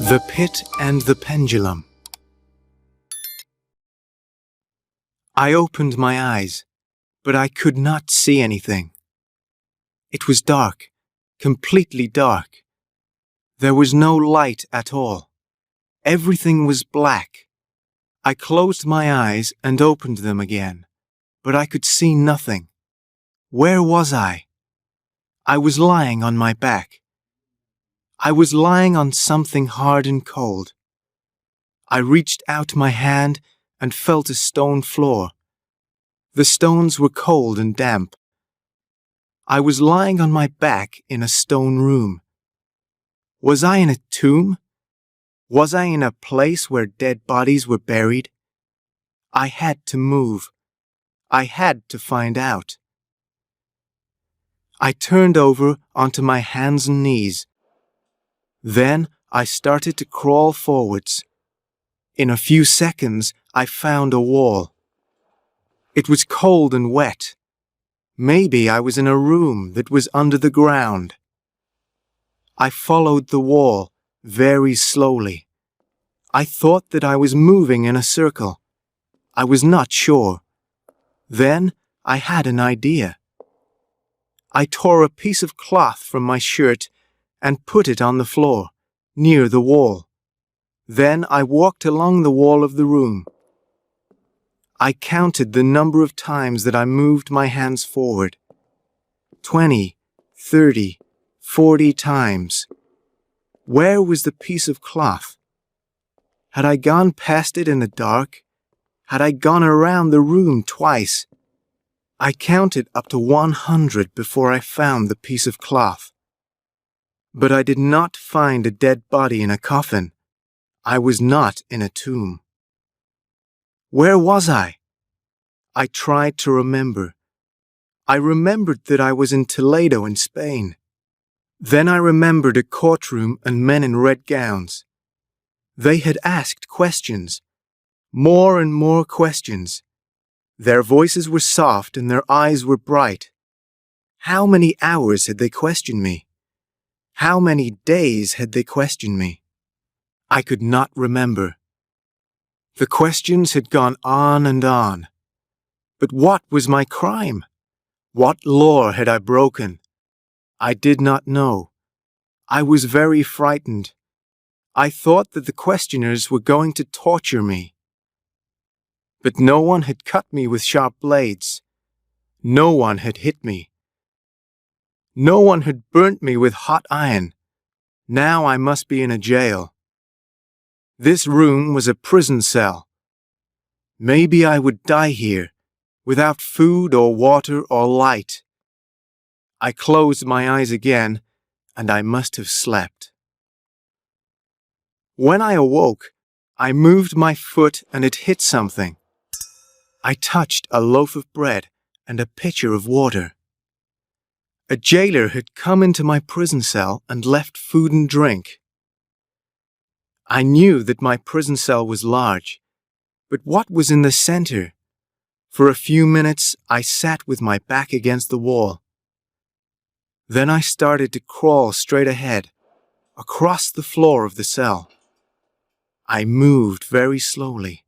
The Pit and the Pendulum. I opened my eyes, but I could not see anything. It was dark, completely dark. There was no light at all. Everything was black. I closed my eyes and opened them again, but I could see nothing. Where was I? I was lying on my back. I was lying on something hard and cold. I reached out my hand and felt a stone floor. The stones were cold and damp. I was lying on my back in a stone room. Was I in a tomb? Was I in a place where dead bodies were buried? I had to move. I had to find out. I turned over onto my hands and knees. Then I started to crawl forwards. In a few seconds, I found a wall. It was cold and wet. Maybe I was in a room that was under the ground. I followed the wall very slowly. I thought that I was moving in a circle. I was not sure. Then I had an idea. I tore a piece of cloth from my shirt and put it on the floor, near the wall. Then I walked along the wall of the room. I counted the number of times that I moved my hands forward. 20, 30, 40 times. Where was the piece of cloth? Had I gone past it in the dark? Had I gone around the room twice? I counted up to 100 before I found the piece of cloth. But I did not find a dead body in a coffin. I was not in a tomb. Where was I? I tried to remember. I remembered that I was in Toledo in Spain. Then I remembered a courtroom and men in red gowns. They had asked questions, more and more questions. Their voices were soft and their eyes were bright. How many hours had they questioned me? How many days had they questioned me? I could not remember. The questions had gone on and on. But what was my crime? What law had I broken? I did not know. I was very frightened. I thought that the questioners were going to torture me. But no one had cut me with sharp blades. No one had hit me. No one had burnt me with hot iron. Now I must be in a jail. This room was a prison cell. Maybe I would die here, without food or water or light. I closed my eyes again, and I must have slept. When I awoke, I moved my foot and it hit something. I touched a loaf of bread and a pitcher of water. A jailer had come into my prison cell and left food and drink. I knew that my prison cell was large, but what was in the center? For a few minutes, I sat with my back against the wall. Then I started to crawl straight ahead, across the floor of the cell. I moved very slowly.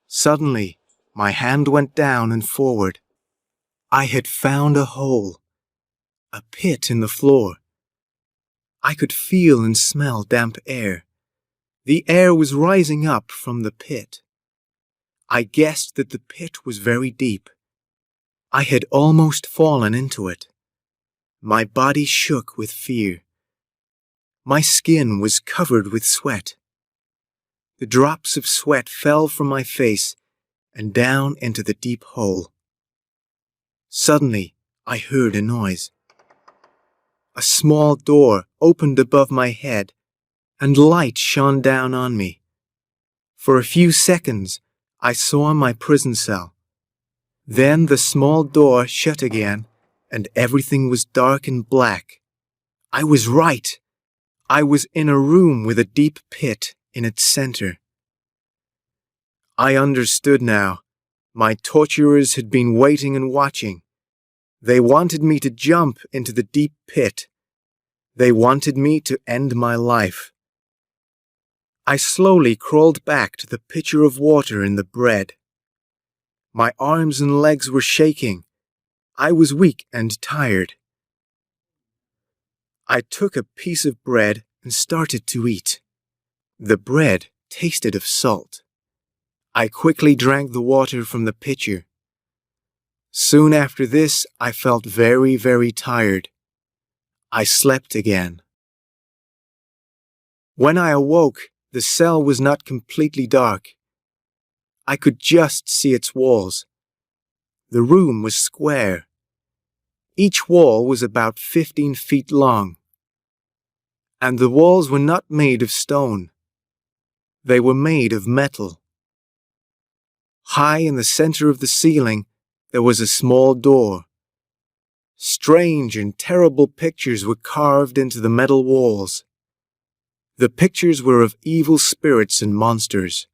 Suddenly, my hand went down and forward. I had found a hole. A pit in the floor. I could feel and smell damp air. The air was rising up from the pit. I guessed that the pit was very deep. I had almost fallen into it. My body shook with fear. My skin was covered with sweat. The drops of sweat fell from my face and down into the deep hole. Suddenly, I heard a noise. A small door opened above my head, and light shone down on me. For a few seconds, I saw my prison cell. Then the small door shut again, and everything was dark and black. I was right. I was in a room with a deep pit in its center. I understood now. My torturers had been waiting and watching. They wanted me to jump into the deep pit. They wanted me to end my life. I slowly crawled back to the pitcher of water and the bread. My arms and legs were shaking. I was weak and tired. I took a piece of bread and started to eat. The bread tasted of salt. I quickly drank the water from the pitcher. Soon after this, I felt very, very tired. I slept again. When I awoke, the cell was not completely dark. I could just see its walls. The room was square. Each wall was about 15 feet long. And the walls were not made of stone. They were made of metal. High in the center of the ceiling, there was a small door. Strange and terrible pictures were carved into the metal walls. The pictures were of evil spirits and monsters.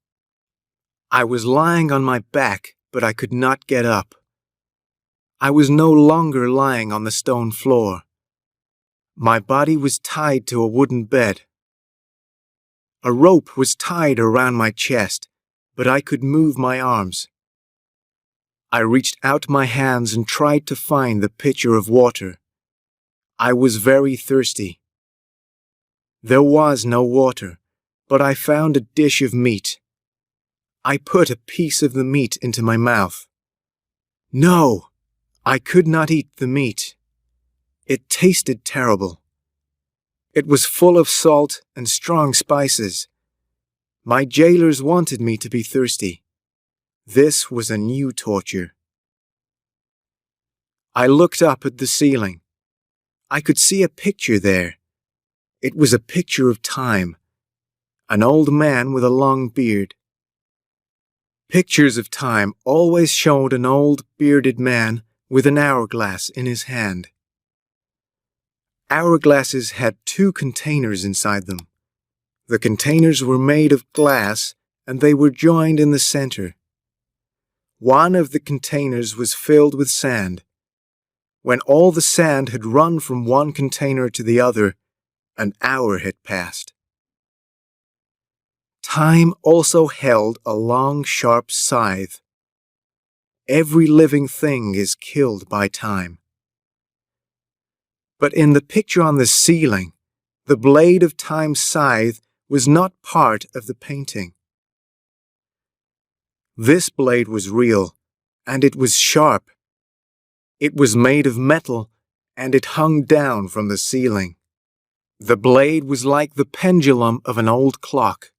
I was lying on my back, but I could not get up. I was no longer lying on the stone floor. My body was tied to a wooden bed. A rope was tied around my chest, but I could move my arms. I reached out my hands and tried to find the pitcher of water. I was very thirsty. There was no water, but I found a dish of meat. I put a piece of the meat into my mouth. No, I could not eat the meat. It tasted terrible. It was full of salt and strong spices. My jailers wanted me to be thirsty. This was a new torture. I looked up at the ceiling. I could see a picture there. It was a picture of time, an old man with a long beard. Pictures of time always showed an old bearded man with an hourglass in his hand. Hourglasses had 2 containers inside them. The containers were made of glass and they were joined in the center. One of the containers was filled with sand. When all the sand had run from one container to the other, an hour had passed. Time also held a long, sharp scythe. Every living thing is killed by time. But in the picture on the ceiling, the blade of Time's scythe was not part of the painting. This blade was real, and it was sharp. It was made of metal, and it hung down from the ceiling. The blade was like the pendulum of an old clock.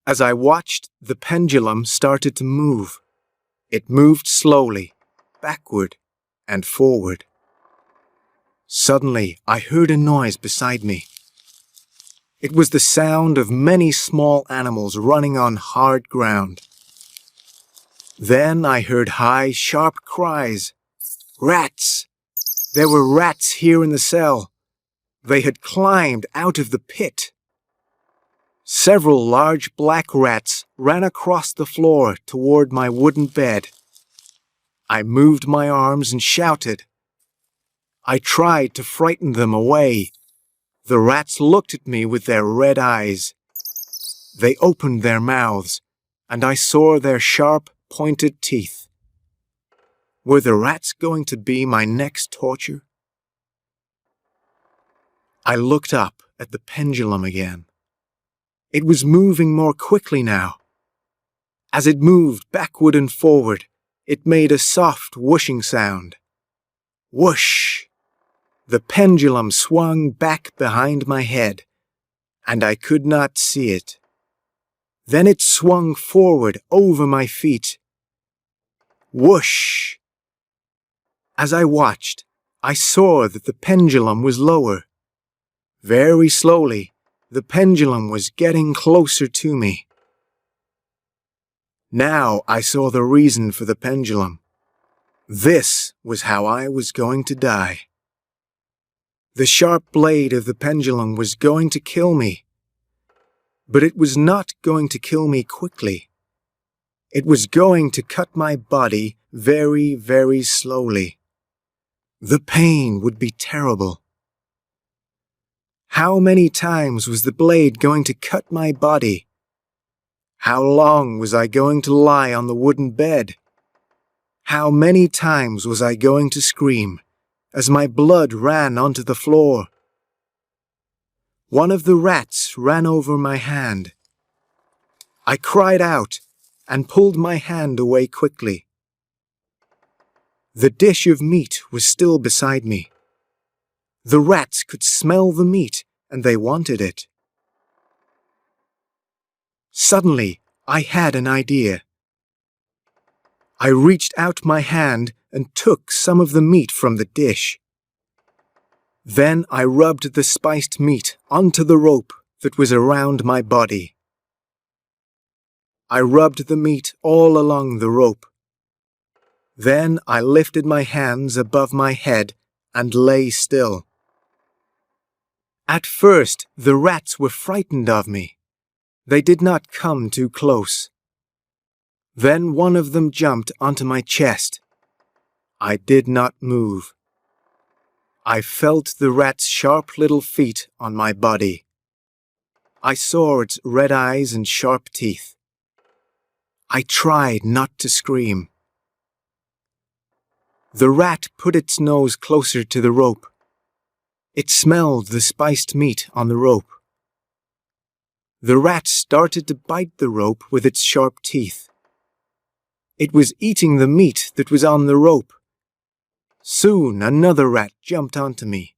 As I watched, the pendulum started to move. It moved slowly, backward and forward. Suddenly, I heard a noise beside me. It was the sound of many small animals running on hard ground. Then I heard high, sharp cries. Rats! There were rats here in the cell. They had climbed out of the pit. Several large black rats ran across the floor toward my wooden bed. I moved my arms and shouted. I tried to frighten them away. The rats looked at me with their red eyes. They opened their mouths, and I saw their sharp, pointed teeth. Were the rats going to be my next torture? I looked up at the pendulum again. It was moving more quickly now. As it moved backward and forward, it made a soft whooshing sound. Whoosh! The pendulum swung back behind my head, and I could not see it. Then it swung forward over my feet. Whoosh! As I watched, I saw that the pendulum was lower. Very slowly, the pendulum was getting closer to me. Now I saw the reason for the pendulum. This was how I was going to die. The sharp blade of the pendulum was going to kill me. But it was not going to kill me quickly. It was going to cut my body very, very slowly. The pain would be terrible. How many times was the blade going to cut my body? How long was I going to lie on the wooden bed? How many times was I going to scream as my blood ran onto the floor? One of the rats ran over my hand. I cried out and pulled my hand away quickly. The dish of meat was still beside me. The rats could smell the meat and they wanted it. Suddenly, I had an idea. I reached out my hand and took some of the meat from the dish. Then I rubbed the spiced meat onto the rope that was around my body. I rubbed the meat all along the rope. Then I lifted my hands above my head and lay still. At first, the rats were frightened of me. They did not come too close. Then one of them jumped onto my chest. I did not move. I felt the rat's sharp little feet on my body. I saw its red eyes and sharp teeth. I tried not to scream. The rat put its nose closer to the rope. It smelled the spiced meat on the rope. The rat started to bite the rope with its sharp teeth. It was eating the meat that was on the rope. Soon another rat jumped onto me.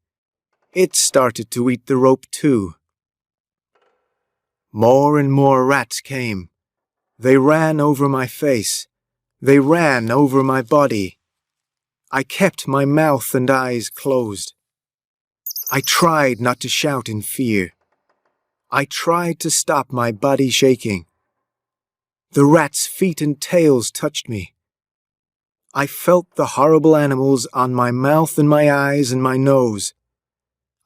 It started to eat the rope too. More and more rats came. They ran over my face. They ran over my body. I kept my mouth and eyes closed. I tried not to shout in fear. I tried to stop my body shaking. The rats' feet and tails touched me. I felt the horrible animals on my mouth and my eyes and my nose.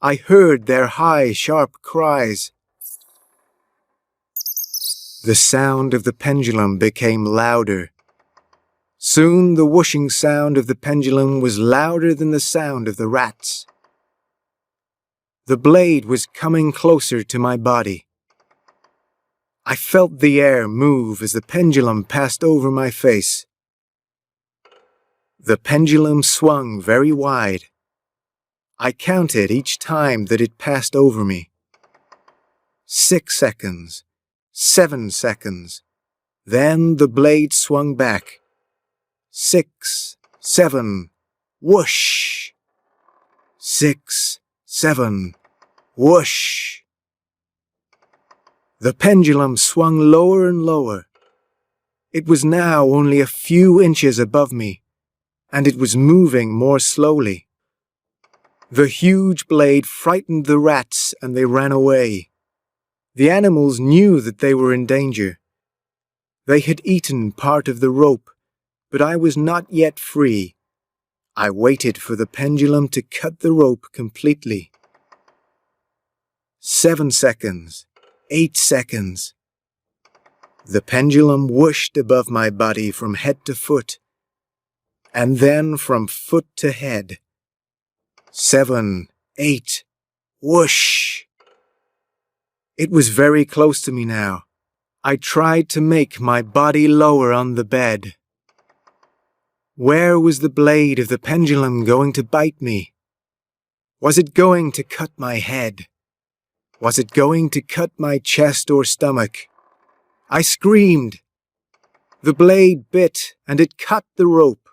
I heard their high, sharp cries. The sound of the pendulum became louder. Soon the whooshing sound of the pendulum was louder than the sound of the rats. The blade was coming closer to my body. I felt the air move as the pendulum passed over my face. The pendulum swung very wide. I counted each time that it passed over me. 6 seconds, 7 seconds. Then the blade swung back. 6, 7, whoosh. 6, 7, whoosh. The pendulum swung lower and lower. It was now only a few inches above me, and it was moving more slowly. The huge blade frightened the rats and they ran away. The animals knew that they were in danger. They had eaten part of the rope, but I was not yet free. I waited for the pendulum to cut the rope completely. 7 seconds. 8 seconds. The pendulum whooshed above my body from head to foot, and then from foot to head. 7, 8, whoosh. It was very close to me now. I tried to make my body lower on the bed. Where was the blade of the pendulum going to bite me? Was it going to cut my head? Was it going to cut my chest or stomach? I screamed. The blade bit and it cut the rope.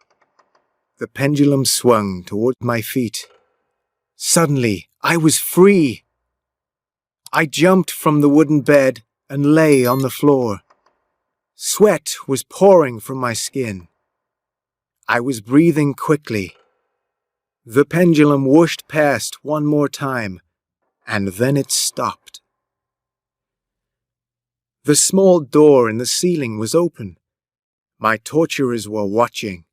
The pendulum swung toward my feet. Suddenly, I was free. I jumped from the wooden bed and lay on the floor. Sweat was pouring from my skin. I was breathing quickly. The pendulum whooshed past one more time, and then it stopped. The small door in the ceiling was open. My torturers were watching.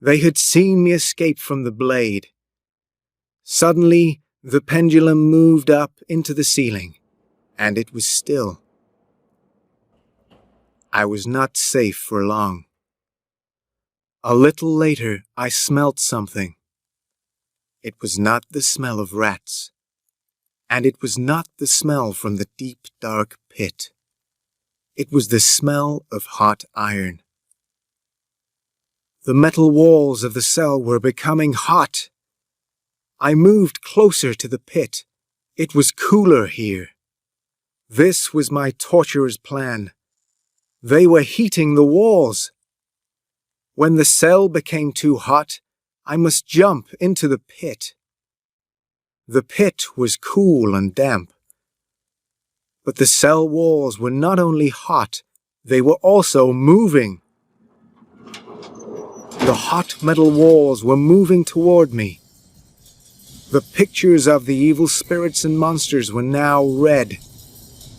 They had seen me escape from the blade. Suddenly, the pendulum moved up into the ceiling, and it was still. I was not safe for long. A little later, I smelt something. It was not the smell of rats. And it was not the smell from the deep, dark pit. It was the smell of hot iron. The metal walls of the cell were becoming hot. I moved closer to the pit. It was cooler here. This was my torturer's plan. They were heating the walls. When the cell became too hot, I must jump into the pit. The pit was cool and damp. But the cell walls were not only hot, they were also moving. The hot metal walls were moving toward me. The pictures of the evil spirits and monsters were now red.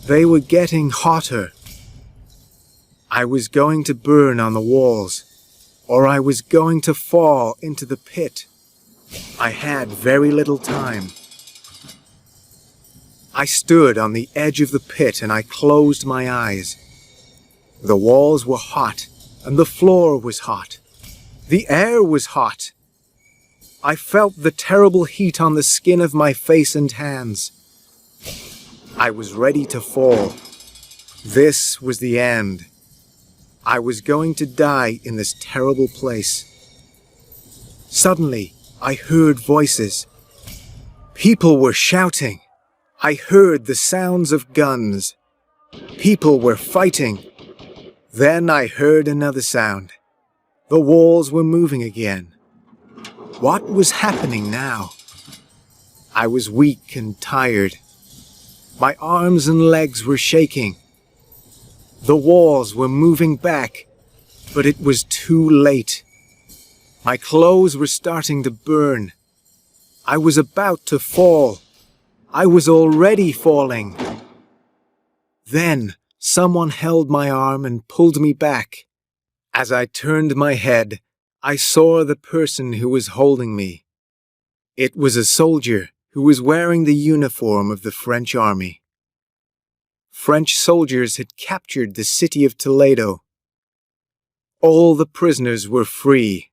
They were getting hotter. I was going to burn on the walls, or I was going to fall into the pit. I had very little time. I stood on the edge of the pit and I closed my eyes. The walls were hot and the floor was hot. The air was hot. I felt the terrible heat on the skin of my face and hands. I was ready to fall. This was the end. I was going to die in this terrible place. Suddenly, I heard voices. People were shouting. I heard the sounds of guns. People were fighting. Then I heard another sound. The walls were moving again. What was happening now? I was weak and tired. My arms and legs were shaking. The walls were moving back, but it was too late. My clothes were starting to burn. I was about to fall. I was already falling. Then someone held my arm and pulled me back. As I turned my head, I saw the person who was holding me. It was a soldier who was wearing the uniform of the French army. French soldiers had captured the city of Toledo. All the prisoners were free.